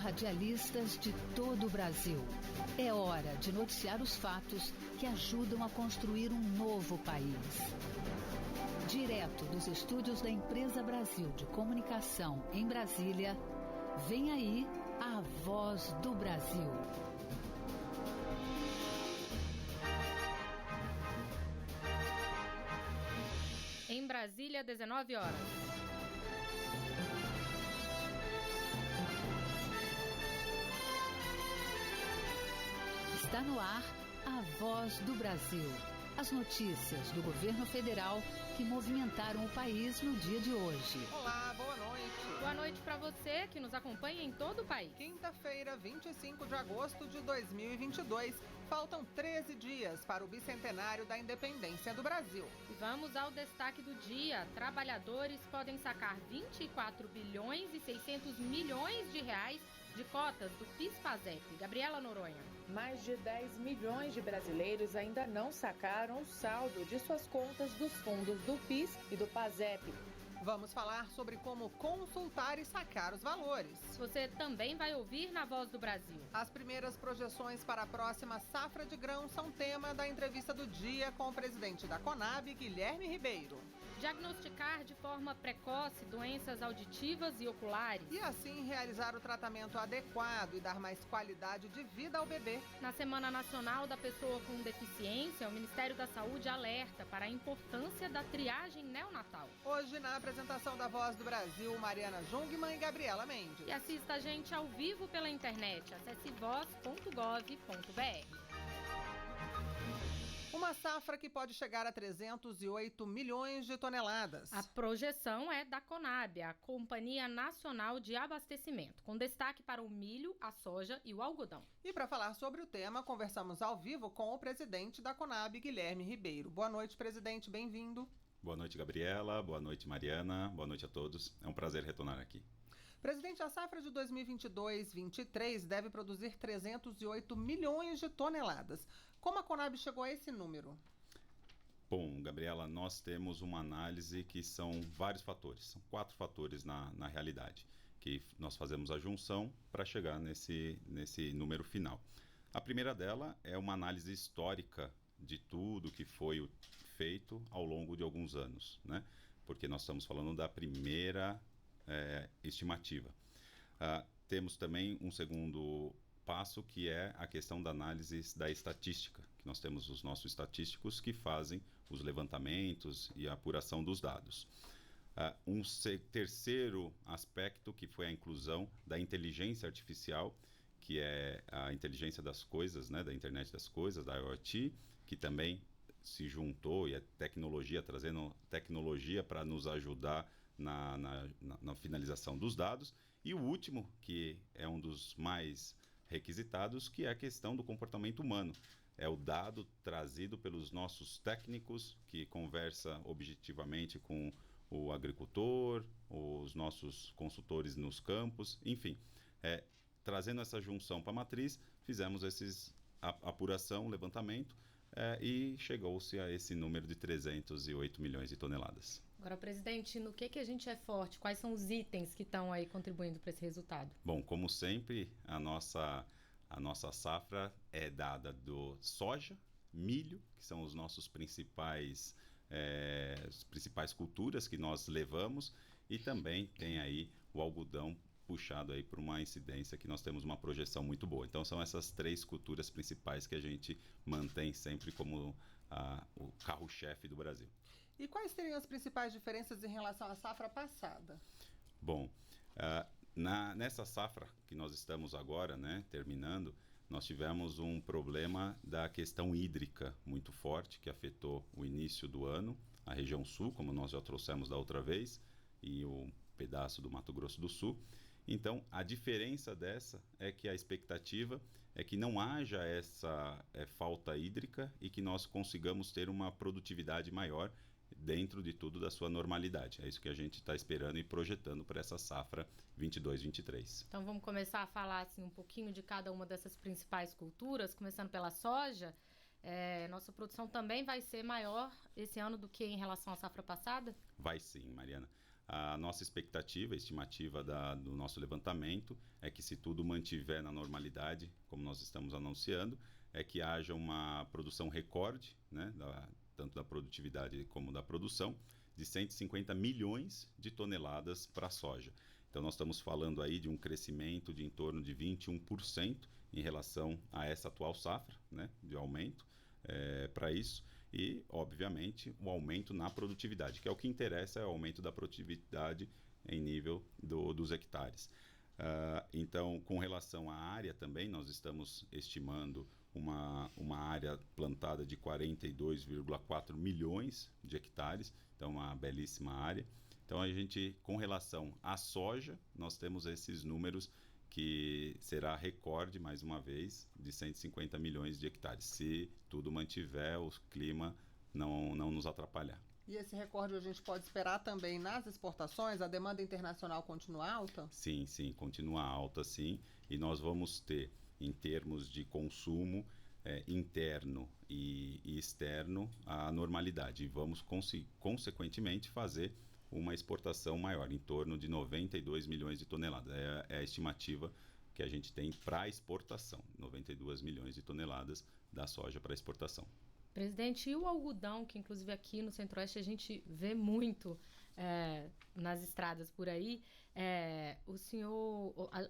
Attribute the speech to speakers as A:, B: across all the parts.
A: radialistas de todo o Brasil. É hora de noticiar os fatos que ajudam a construir um novo país. Direto dos estúdios da Empresa Brasil de Comunicação em Brasília, vem aí a Voz do Brasil.
B: Em Brasília, 19 horas.
A: Está no ar a Voz do Brasil. As notícias do governo federal que movimentaram o país no dia de hoje.
C: Olá, boa noite.
B: Boa noite para você que nos acompanha em todo o país.
C: Quinta-feira, 25 de agosto de 2022. Faltam 13 dias para o bicentenário da independência do Brasil.
B: E vamos ao destaque do dia. Trabalhadores podem sacar 24 bilhões e 600 milhões de reais de cotas do PIS/PASEP. Gabriela Noronha.
D: Mais de 10 milhões de brasileiros ainda não sacaram o saldo de suas contas dos fundos do PIS e do PASEP.
C: Vamos falar sobre como consultar e sacar os valores.
B: Você também vai ouvir na Voz do Brasil.
C: As primeiras projeções para a próxima safra de grãos são tema da entrevista do dia com o presidente da Conab, Guilherme Ribeiro.
B: Diagnosticar de forma precoce doenças auditivas e oculares.
C: E assim realizar o tratamento adequado e dar mais qualidade de vida ao bebê.
B: Na Semana Nacional da Pessoa com Deficiência, o Ministério da Saúde alerta para a importância da triagem neonatal.
C: Hoje, na apresentação da Voz do Brasil, Mariana Jungmann e Gabriela Mendes.
B: E assista a gente ao vivo pela internet. Acesse voz.gov.br.
C: Uma safra que pode chegar a 308 milhões de toneladas.
B: A projeção é da Conab, a Companhia Nacional de Abastecimento, com destaque para o milho, a soja e o algodão.
C: E para falar sobre o tema, conversamos ao vivo com o presidente da Conab, Guilherme Ribeiro. Boa noite, presidente, bem-vindo.
E: Boa noite, Gabriela. Boa noite, Mariana. Boa noite a todos. É um prazer retornar aqui.
C: Presidente, a safra de 2022-23 deve produzir 308 milhões de toneladas. Como a Conab chegou a esse número?
E: Bom, Gabriela, nós temos uma análise que são vários fatores, são 4 fatores na realidade, que nós fazemos a junção para chegar nesse número final. A primeira dela é uma análise histórica de tudo que foi feito ao longo de alguns anos, né? Porque nós estamos falando da primeira estimativa. Temos também um segundo passo, que é a questão da análise da estatística, que nós temos os nossos estatísticos que fazem os levantamentos e a apuração dos dados. Terceiro aspecto, que foi a inclusão da inteligência artificial, que é a inteligência das coisas, né, da internet das coisas, da IoT, que também se juntou, e a tecnologia, trazendo tecnologia para nos ajudar na finalização dos dados. E o último, que é um dos mais requisitados, que é a questão do comportamento humano. É o dado trazido pelos nossos técnicos, que conversa objetivamente com o agricultor, os nossos consultores nos campos, enfim. Trazendo essa junção para a matriz, fizemos apuração, levantamento, e chegou-se a esse número de 308 milhões de toneladas.
B: Agora, presidente, no que a gente é forte? Quais são os itens que estão aí contribuindo para esse resultado?
E: Bom, como sempre, a nossa safra é dada do soja, milho, que são os nossos principais culturas que nós levamos, e também tem aí o algodão, puxado aí por uma incidência que nós temos uma projeção muito boa. Então são essas 3 culturas principais que a gente mantém sempre como o carro-chefe do Brasil.
C: E quais seriam as principais diferenças em relação à safra passada?
E: Bom, nessa safra que nós estamos agora, né, terminando, nós tivemos um problema da questão hídrica muito forte, que afetou o início do ano, a região sul, como nós já trouxemos da outra vez, e o pedaço do Mato Grosso do Sul. Então, a diferença dessa é que a expectativa é que não haja essa falta hídrica e que nós consigamos ter uma produtividade maior dentro de tudo da sua normalidade. É isso que a gente está esperando e projetando para essa safra 22-23.
B: Então, vamos começar a falar assim, um pouquinho de cada uma dessas principais culturas, começando pela soja. Nossa produção também vai ser maior esse ano do que em relação à safra passada?
E: Vai sim, Mariana. A nossa expectativa, a estimativa do nosso levantamento é que, se tudo mantiver na normalidade, como nós estamos anunciando, é que haja uma produção recorde, né, tanto da produtividade como da produção, de 150 milhões de toneladas para a soja. Então, nós estamos falando aí de um crescimento de em torno de 21% em relação a essa atual safra, né, de aumento para isso. E, obviamente, o aumento na produtividade, que é o que interessa, é o aumento da produtividade em nível dos hectares. Então, com relação à área também, nós estamos estimando uma área plantada de 42,4 milhões de hectares, então uma belíssima área. Então, a gente, com relação à soja, nós temos esses números que será recorde, mais uma vez, de 150 milhões de hectares, se tudo mantiver, o clima não nos atrapalhar.
C: E esse recorde a gente pode esperar também nas exportações? A demanda internacional continua alta?
E: Sim, continua alta, sim. E nós vamos ter, em termos de consumo interno e externo, a normalidade. E vamos, consequentemente, fazer uma exportação maior, em torno de 92 milhões de toneladas. É a estimativa que a gente tem para exportação, 92 milhões de toneladas da soja para exportação.
B: Presidente, e o algodão, que inclusive aqui no Centro-Oeste a gente vê muito nas estradas por aí,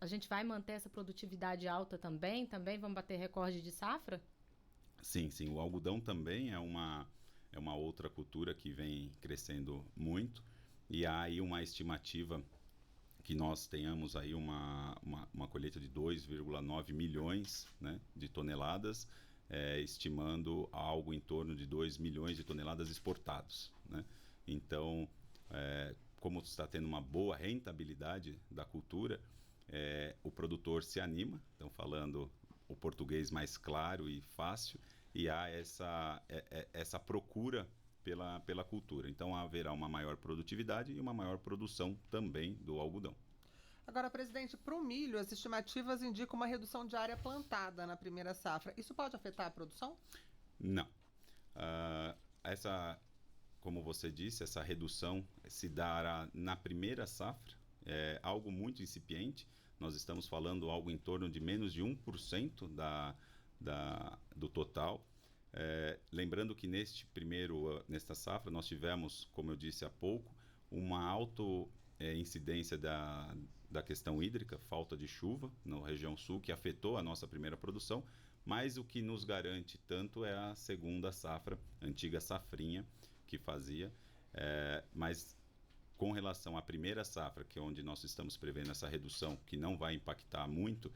B: a gente vai manter essa produtividade alta também? Também vamos bater recorde de safra?
E: Sim, o algodão também é uma outra cultura que vem crescendo muito. E há aí uma estimativa que nós tenhamos aí uma colheita de 2,9 milhões, né, de toneladas, estimando algo em torno de 2 milhões de toneladas exportados, né? Então, como está tendo uma boa rentabilidade da cultura, o produtor se anima, então falando o português mais claro e fácil, e há essa procura pela cultura. Então, haverá uma maior produtividade e uma maior produção também do algodão.
C: Agora, presidente, para o milho, as estimativas indicam uma redução de área plantada na primeira safra. Isso pode afetar a produção?
E: Não. Como você disse, essa redução se dará na primeira safra. É algo muito incipiente. Nós estamos falando algo em torno de menos de 1% do total. Lembrando que nesta safra nós tivemos, como eu disse há pouco, uma alta incidência da questão hídrica, falta de chuva na região sul, que afetou a nossa primeira produção, mas o que nos garante tanto é a segunda safra, antiga safrinha que fazia, mas com relação à primeira safra, que é onde nós estamos prevendo essa redução, que não vai impactar muito,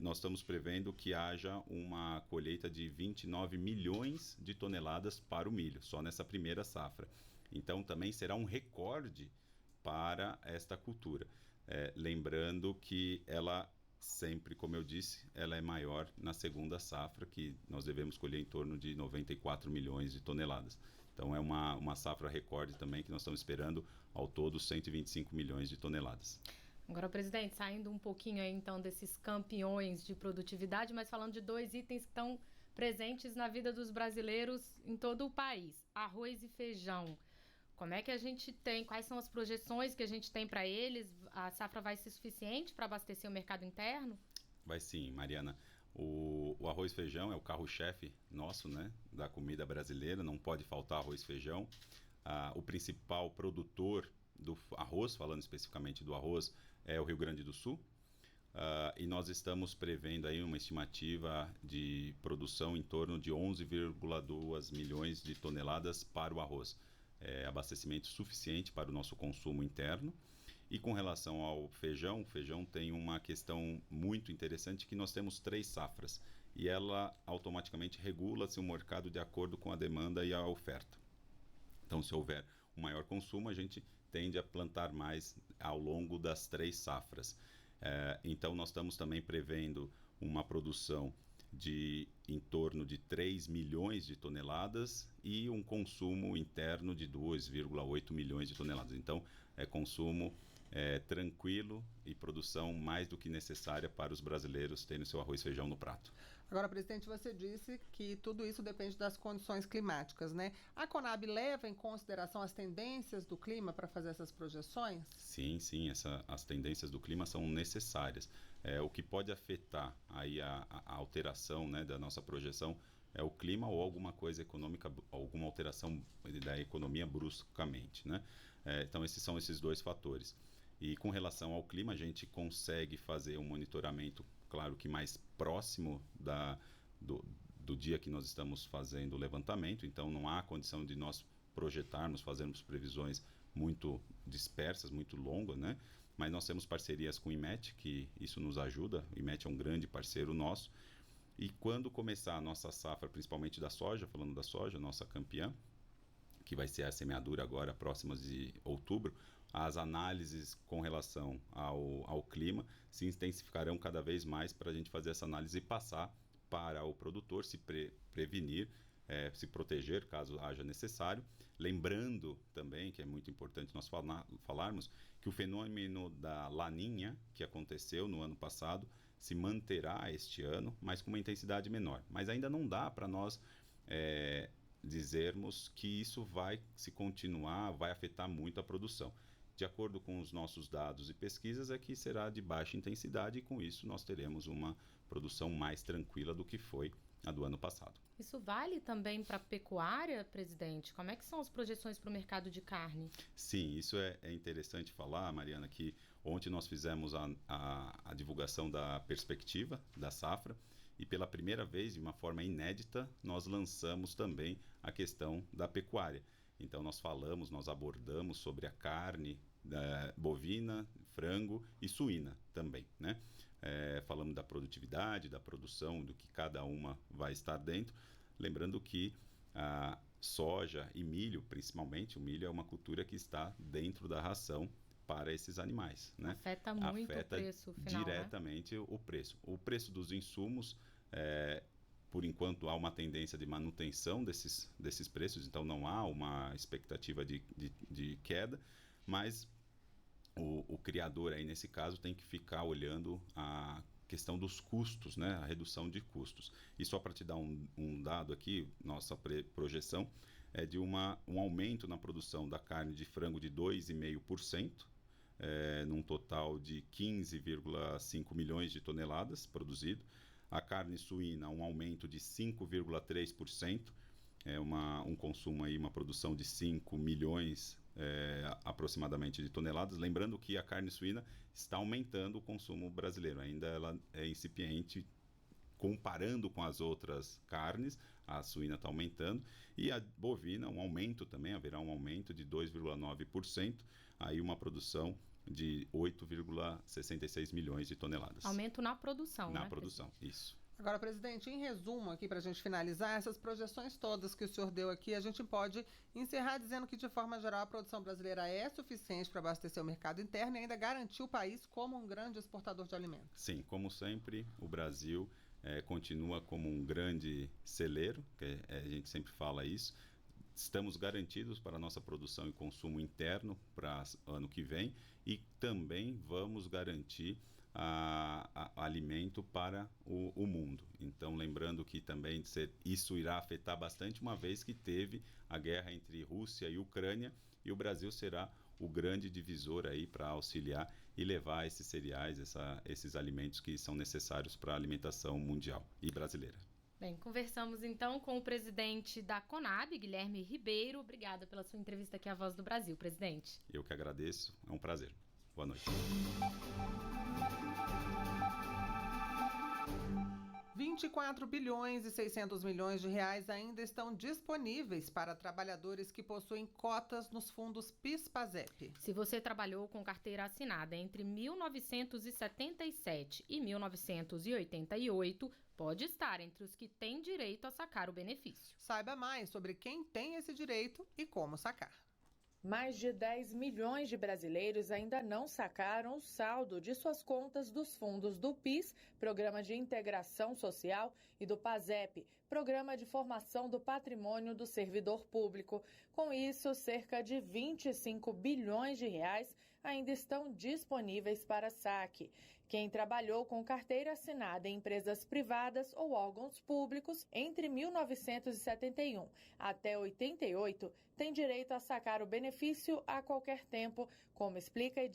E: nós estamos prevendo que haja uma colheita de 29 milhões de toneladas para o milho, só nessa primeira safra. Então, também será um recorde para esta cultura. Lembrando que ela sempre, como eu disse, ela é maior na segunda safra, que nós devemos colher em torno de 94 milhões de toneladas. Então, é uma safra recorde também, que nós estamos esperando ao todo 125 milhões de toneladas.
B: Agora, presidente, saindo um pouquinho aí, então, desses campeões de produtividade, mas falando de dois itens que estão presentes na vida dos brasileiros em todo o país: arroz e feijão. Como é que a gente tem, quais são as projeções que a gente tem para eles? A safra vai ser suficiente para abastecer o mercado interno?
E: Vai sim, Mariana. O arroz e feijão é o carro-chefe nosso, né, da comida brasileira, não pode faltar arroz e feijão. O principal produtor do arroz, falando especificamente do arroz, é o Rio Grande do Sul. E nós estamos prevendo aí uma estimativa de produção em torno de 11,2 milhões de toneladas para o arroz. Abastecimento suficiente para o nosso consumo interno. E com relação ao feijão, o feijão tem uma questão muito interessante, que nós temos 3 safras e ela automaticamente regula-se o mercado de acordo com a demanda e a oferta. Então, se houver um maior consumo, a gente tende a plantar mais ao longo das 3 safras. Então, nós estamos também prevendo uma produção de em torno de 3 milhões de toneladas e um consumo interno de 2,8 milhões de toneladas. Então, consumo tranquilo e produção mais do que necessária para os brasileiros terem seu arroz e feijão no prato.
C: Agora, presidente, você disse que tudo isso depende das condições climáticas, né? A Conab leva em consideração as tendências do clima para fazer essas projeções?
E: Sim, as tendências do clima são necessárias. O que pode afetar aí a alteração, né, da nossa projeção é o clima ou alguma coisa econômica, alguma alteração da economia bruscamente, né? Então, são esses dois fatores. E com relação ao clima, a gente consegue fazer um monitoramento, claro que mais próximo do dia que nós estamos fazendo o levantamento, então não há condição de nós projetarmos, fazermos previsões muito dispersas, muito longas, né? Mas nós temos parcerias com o IMET, que isso nos ajuda. O IMET é um grande parceiro nosso. E quando começar a nossa safra, principalmente da soja, falando da soja, nossa campeã, que vai ser a semeadura agora, próximas de outubro, as análises com relação ao clima se intensificarão cada vez mais para a gente fazer essa análise e passar para o produtor se prevenir, se proteger caso haja necessário. Lembrando também que é muito importante nós falarmos que o fenômeno da Laninha, que aconteceu no ano passado, se manterá este ano, mas com uma intensidade menor. Mas ainda não dá para nós dizermos que isso vai se continuar, vai afetar muito a produção. De acordo com os nossos dados e pesquisas, é que será de baixa intensidade e com isso nós teremos uma produção mais tranquila do que foi a do ano passado.
B: Isso vale também para a pecuária, presidente? Como é que são as projeções para o mercado de carne?
E: Sim, isso é interessante falar, Mariana, que ontem nós fizemos a divulgação da perspectiva da safra e pela primeira vez, de uma forma inédita, nós lançamos também a questão da pecuária. Então nós abordamos sobre a carne bovina, frango e suína também, né? Falamos da produtividade, da produção, do que cada uma vai estar dentro. Lembrando que a soja e milho, principalmente, o milho é uma cultura que está dentro da ração para esses animais, né?
B: Afeta muito o preço final,
E: diretamente, né? O preço. O preço dos insumos, por enquanto, há uma tendência de manutenção desses preços, então não há uma expectativa de queda, mas o criador aí, nesse caso, tem que ficar olhando a questão dos custos, né? A redução de custos. E só para te dar um dado aqui, nossa projeção é de um aumento na produção da carne de frango de 2,5%, num total de 15,5 milhões de toneladas produzido. A carne suína, um aumento de 5,3%, um consumo aí, uma produção de 5 milhões aproximadamente de toneladas. Lembrando que a carne suína está aumentando o consumo brasileiro, ainda ela é incipiente comparando com as outras carnes, a suína está aumentando, e a bovina, haverá um aumento de 2,9%, aí uma produção de 8,66 milhões de toneladas.
B: Aumento na produção,
E: Na produção, isso.
C: Agora, presidente, em resumo aqui para a gente finalizar, essas projeções todas que o senhor deu aqui, a gente pode encerrar dizendo que, de forma geral, a produção brasileira é suficiente para abastecer o mercado interno e ainda garantir o país como um grande exportador de alimentos.
E: Sim, como sempre, o Brasil continua como um grande celeiro, a gente sempre fala isso. Estamos garantidos para a nossa produção e consumo interno para o ano que vem e também vamos garantir alimento para o mundo. Então, lembrando que também isso irá afetar bastante, uma vez que teve a guerra entre Rússia e Ucrânia, e o Brasil será o grande divisor aí para auxiliar e levar esses cereais, esses alimentos que são necessários para a alimentação mundial e brasileira.
B: Bem, conversamos então com o presidente da Conab, Guilherme Ribeiro. Obrigada pela sua entrevista aqui à Voz do Brasil, presidente.
E: Eu que agradeço, é um prazer. Boa noite.
C: 24 bilhões e 600 milhões de reais ainda estão disponíveis para trabalhadores que possuem cotas nos fundos PIS/PASEP.
B: Se você trabalhou com carteira assinada entre 1977 e 1988, pode estar entre os que têm direito a sacar o benefício.
C: Saiba mais sobre quem tem esse direito e como sacar.
D: Mais de 10 milhões de brasileiros ainda não sacaram o saldo de suas contas dos fundos do PIS, Programa de Integração Social, e do PASEP, Programa de Formação do Patrimônio do Servidor Público. Com isso, cerca de 25 bilhões de reais ainda estão disponíveis para saque. Quem trabalhou com carteira assinada em empresas privadas ou órgãos públicos entre 1971 até 88 tem direito a sacar o benefício a qualquer tempo, como explica Edilson